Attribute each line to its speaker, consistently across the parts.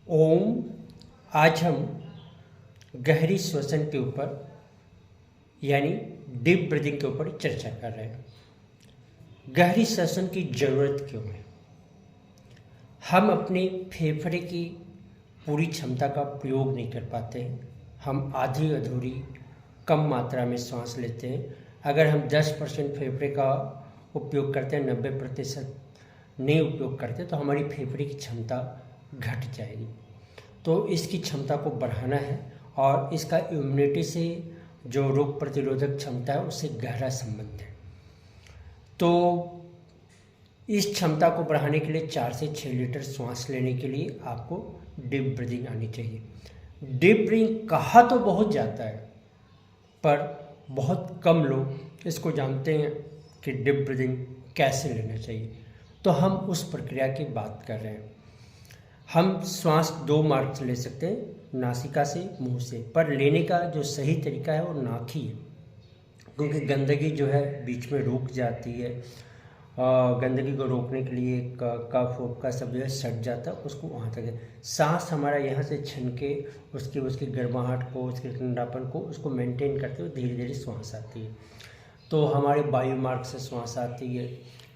Speaker 1: ओम। आज हम गहरी श्वसन के ऊपर यानी डीप ब्रीदिंग के ऊपर चर्चा कर रहे हैं। गहरी श्वसन की ज़रूरत क्यों है? हम अपने फेफड़े की पूरी क्षमता का प्रयोग नहीं कर पाते हैं। हम आधी अधूरी कम मात्रा में सांस लेते हैं। अगर हम 10% फेफड़े का उपयोग करते हैं, 90% नहीं उपयोग करते, तो हमारी फेफड़े की क्षमता घट जाएगी। तो इसकी क्षमता को बढ़ाना है और इसका इम्यूनिटी से जो रोग प्रतिरोधक क्षमता है उससे गहरा संबंध है। तो इस क्षमता को बढ़ाने के लिए 4 से 6 लीटर श्वास लेने के लिए आपको डीप ब्रीदिंग आनी चाहिए। डीप ब्रीदिंग कहा तो बहुत जाता है, पर बहुत कम लोग इसको जानते हैं कि डीप ब्रीदिंग कैसे लेना चाहिए। तो हम उस प्रक्रिया की बात कर रहे हैं। हम श्वास 2 मार्ग से ले सकते हैं, नासिका से, मुंह से, पर लेने का जो सही तरीका है वो नाक ही है, क्योंकि गंदगी जो है बीच में रुक जाती है। गंदगी को रोकने के लिए कफ वफ का सब जो है सट जाता है, उसको वहाँ तक है। सांस हमारा यहाँ से छन के उसकी गर्माहट को, उसके ठंडापन को, उसको मेंटेन करते हुए धीरे धीरे श्वास आती है। तो हमारे वायु मार्ग से श्वास आती है,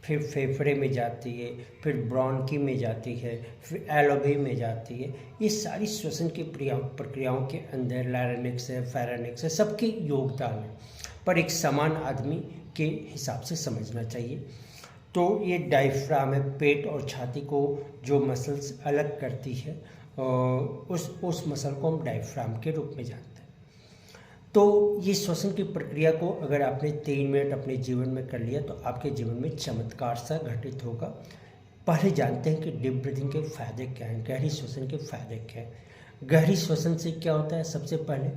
Speaker 1: फिर फेफड़े में जाती है, फिर ब्रोंकी में जाती है, फिर एलोबी में जाती है। ये सारी श्वसन की प्रक्रियाओं के अंदर लैरिंक्स है, फेरिंक्स है, सबके योगदान है, पर एक समान आदमी के हिसाब से समझना चाहिए। तो ये डायफ्राम है, पेट और छाती को जो मसल्स अलग करती है, उस मसल को हम डायफ्राम के रूप में जानते हैं। तो ये श्वसन की प्रक्रिया को अगर आपने 3 मिनट अपने जीवन में कर लिया तो आपके जीवन में चमत्कार सा घटित होगा। पहले जानते हैं कि डीप ब्रीदिंग के फायदे क्या हैं, गहरी श्वसन के फायदे क्या हैं। गहरी श्वसन से क्या होता है? सबसे पहले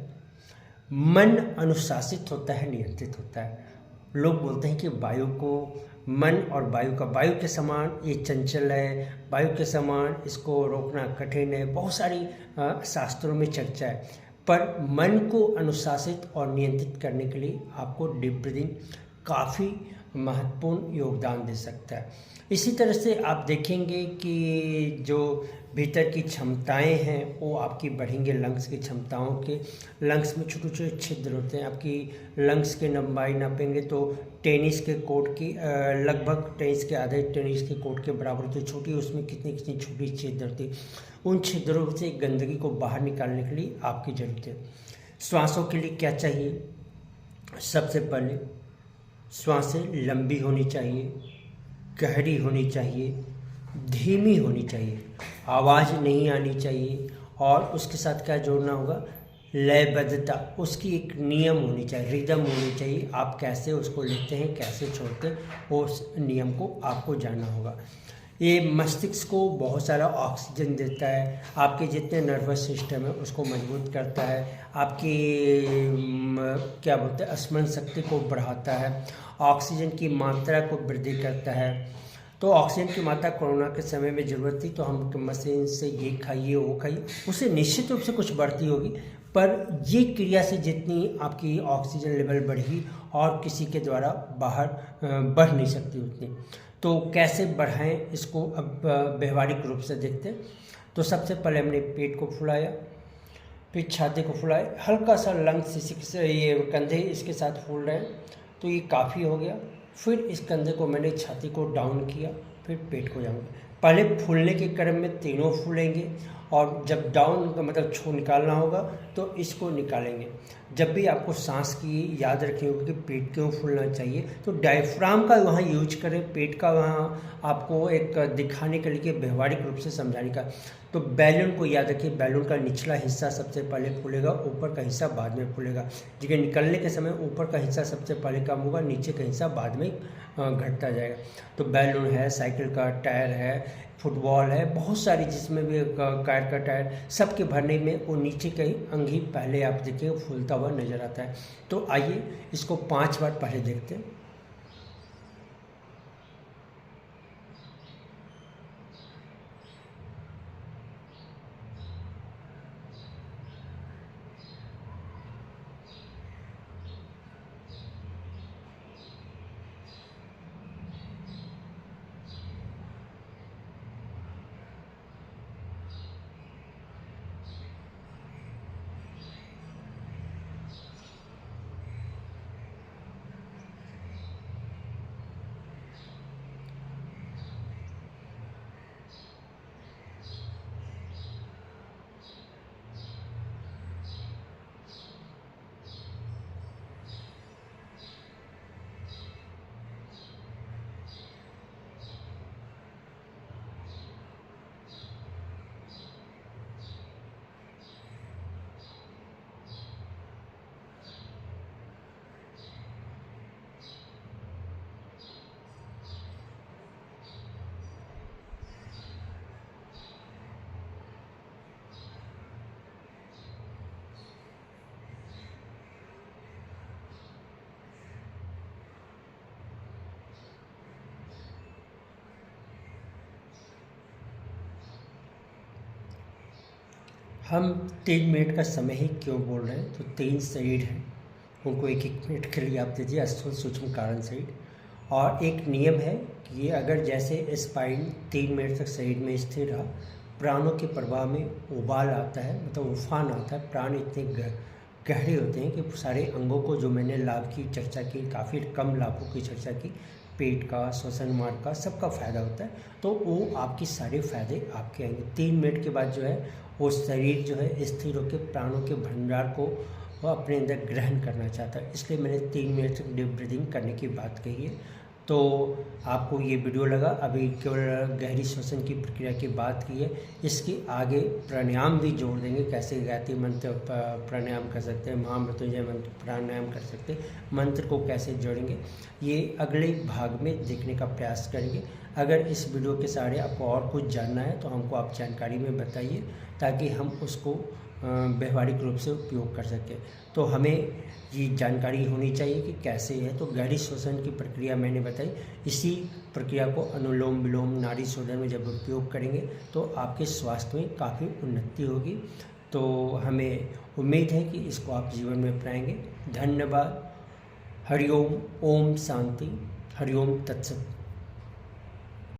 Speaker 1: मन अनुशासित होता है, नियंत्रित होता है। लोग बोलते हैं कि वायु को, मन और वायु के समान ये चंचल है, वायु के समान इसको रोकना कठिन है। बहुत सारी शास्त्रों में चर्चा है, पर मन को अनुशासित और नियंत्रित करने के लिए आपको डीप ब्रीदिंग काफ़ी महत्वपूर्ण योगदान दे सकता है। इसी तरह से आप देखेंगे कि जो भीतर की क्षमताएं हैं वो आपकी बढ़ेंगे। लंग्स की क्षमताओं के, लंग्स में छोटे छोटे छिद्र होते हैं। आपकी लंग्स की लंबाई नापेंगे तो टेनिस के कोर्ट की लगभग टेनिस के आधे टेनिस के कोर्ट के बराबर होती है। छोटी, उसमें कितनी कितनी छोटी छिद्र होती है। उन छिद्रों से गंदगी को बाहर निकालने के लिए आपकी ज़रूरत है। श्वासों के लिए क्या चाहिए? सबसे पहले श्वासें लंबी होनी चाहिए, गहरी होनी चाहिए, धीमी होनी चाहिए, आवाज़ नहीं आनी चाहिए, और उसके साथ क्या जोड़ना होगा? लयबद्धता, उसकी एक नियम होनी चाहिए, रिदम होनी चाहिए। आप कैसे उसको लेते हैं, कैसे छोड़ते हैं, उस नियम को आपको जानना होगा। ये मस्तिष्क को बहुत सारा ऑक्सीजन देता है, आपके जितने नर्वस सिस्टम है उसको मजबूत करता है, आपकी क्या बोलते हैं, स्मरण शक्ति को बढ़ाता है, ऑक्सीजन की मात्रा को वृद्धि करता है। तो ऑक्सीजन की मात्रा कोरोना के समय में ज़रूरत थी, तो हम मशीन से ये खाइए वो खाइए, उससे निश्चित रूप से कुछ बढ़ती होगी, पर ये क्रिया से जितनी आपकी ऑक्सीजन लेवल बढ़ी और किसी के द्वारा बाहर बढ़ नहीं सकती उतनी। तो कैसे बढ़ाएं इसको अब व्यवहारिक रूप से देखते हैं। तो सबसे पहले हमने पेट को फुलाया, फिर छाती को फुलाया, हल्का सा लंग्स ये कंधे इसके साथ फूल रहे हैं, तो ये काफ़ी हो गया। फिर इस कंधे को मैंने छाती को डाउन किया, फिर पेट को डाउन। पहले फूलने के क्रम में तीनों फूलेंगे, और जब डाउन का मतलब छू निकालना होगा तो इसको निकालेंगे। जब भी आपको सांस की याद रखनी होगी कि पेट क्यों फूलना चाहिए, तो डायफ्राम का वहाँ यूज करें, पेट का वहाँ आपको एक दिखाने के लिए व्यवहारिक रूप से समझाने का। तो बैलून को याद रखिए, बैलून का निचला हिस्सा सबसे पहले फूलेगा, ऊपर का हिस्सा बाद में फूलेगा। लेकिन निकलने के समय ऊपर का हिस्सा सबसे पहले कम होगा, नीचे का हिस्सा बाद में घटता जाएगा। तो बैलून है, साइकिल का टायर है, फुटबॉल है, बहुत सारी जिसमें भी कार का टायर, सबके भरने में वो नीचे का ही अंग ही पहले आप देखिए फूलता हुआ नजर आता है। तो आइए इसको 5 बार पहले देखते हैं। हम 3 मिनट का समय ही क्यों बोल रहे हैं? तो 3 शरीर हैं, उनको 1-1 मिनट के लिए आप दीजिए, स्थूल सूक्ष्म कारण शरीर। और एक नियम है कि अगर जैसे स्पाइन 3 मिनट तक शरीर में स्थिर रहा, प्राणों के प्रवाह में उबाल आता है, मतलब उफान आता है। प्राण इतने गहरे होते हैं कि सारे अंगों को, जो मैंने लाभ की चर्चा की, काफ़ी कम लाभों की चर्चा की, पेट का, श्वसन मार्ग का, सबका फ़ायदा होता है, तो वो आपके सारे फायदे आपके आएंगे। 3 मिनट के बाद जो है वो शरीर जो है स्थिर होकर प्राणों के भंडार को वो अपने अंदर ग्रहण करना चाहता है। इसलिए मैंने 3 मिनट तक डीप ब्रीदिंग करने की बात कही है। तो आपको ये वीडियो लगा, अभी केवल गहरी श्वसन की प्रक्रिया की बात की है। इसके आगे प्राणायाम भी जोड़ देंगे, कैसे गायत्री मंत्र प्राणायाम कर सकते हैं, महामृत्युंजय मंत्र प्राणायाम कर सकते हैं, मंत्र को कैसे जोड़ेंगे, ये अगले भाग में देखने का प्रयास करेंगे। अगर इस वीडियो के सहारे आपको और कुछ जानना है तो हमको आप जानकारी में बताइए, ताकि हम उसको व्यवहारिक रूप से उपयोग कर सकें। तो हमें ये जानकारी होनी चाहिए कि कैसे है। तो गहरी श्वसन की प्रक्रिया मैंने बताई, इसी प्रक्रिया को अनुलोम विलोम नाड़ी शोधन में जब उपयोग करेंगे तो आपके स्वास्थ्य में काफ़ी उन्नति होगी। तो हमें उम्मीद है कि इसको आप जीवन में अपनाएंगे। धन्यवाद। हरिओम, ओम शांति, हरिओम तत्सत।